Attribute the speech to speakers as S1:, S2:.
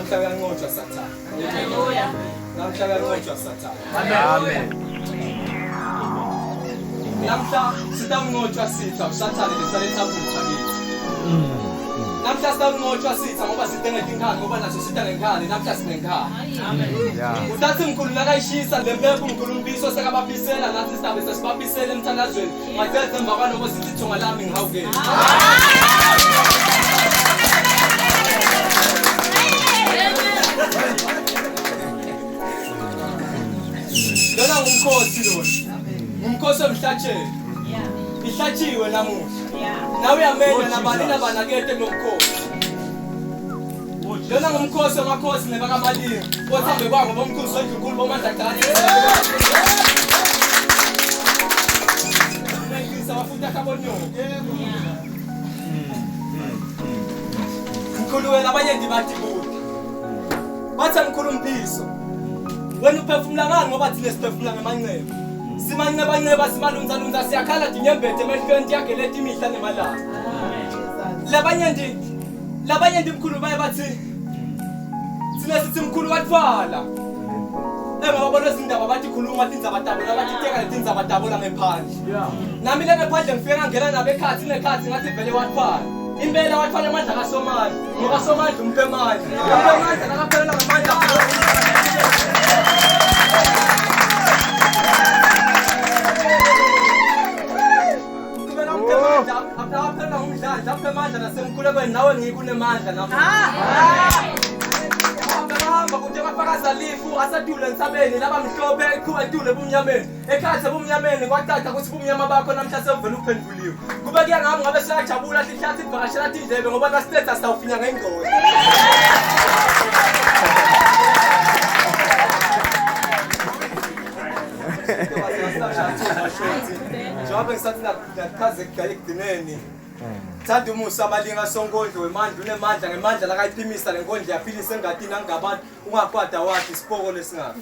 S1: namhla kanqotshwa Sathane.
S2: Hallelujah.
S1: Namhla kanqotshwa Sathane.
S3: Amen.
S1: Namhla sitamnqotshwa sitha uSathane lesaletha phupha kithi. Namhla sitamnqotshwa sitha ngoba sidinga inkani ngoba naso sitha ngenkani namhla sinenkani.
S2: Amen.
S3: Yeah.
S1: Uthatha umkhulu nakayishisa lempepho umkhulu umbiso sekababhisela nathi sizabe sesibabhisela emthandazweni. Mathethe emva kwaloko sithi thonga lami ngihawukele. Lona ngumkhosi lona. Umkhosi omhlatshelo. Ihlatshiwe namuhla. Nawe uyamenya nabalina banakete nomkhosi. Lona ngumkhosi wamakhosi nebakamalini. Othambe kwabo bomkhulu sondlunkulu bomandla wafuta kabonyo. Mkhulu wena abanye ndibathi buti. Bathi mkhulu umpiso. Wena uphefumula ngani ngoba thina siphefumula ngemanceba. Simancebanceba simalunzalunza siyakhala dinyembethe emehlweni yakhe lethi imihla nemalanga. Labanye ndimkhulu baye bathi thina sithi mkhulu wathwala. Engababona izindaba bathi khuluma tindzabadabula bathi teka letindzabadabula ngephandle. Nami le ngephandle ngifike ngangena nabe ekhathi nekhathi ngathi vele wathwala. Impela wathwala amandla kaSomandla ngoba Somandla umphe amandla. Umphe amandla nakaphelela ngamandla. Apela umdlandla aphe amandla nasemkhulekweni nawe ngikunemandla nami. Hamba kude bafakaza lifu asadule entsabeni laba mhlophe eqhuba edule ebumnyameni ekhathe ebumnyameni kwathatha ukuthi ubumnyama bakho namhla sevele uphenduliwe kube kuya ngami ngabe siyajabula sihlathi ivakashela indlebe ngoba la status awufinya ngengqondo Jobe ngisathi nakhaze kugaya ekudineni Thanda umusa abalinga sonkondlo wemandla unemandla ngemandla lakayiphimisa lenkondlo yaphilisa engadini angabantu ungakwada wathi isipoko lesingafi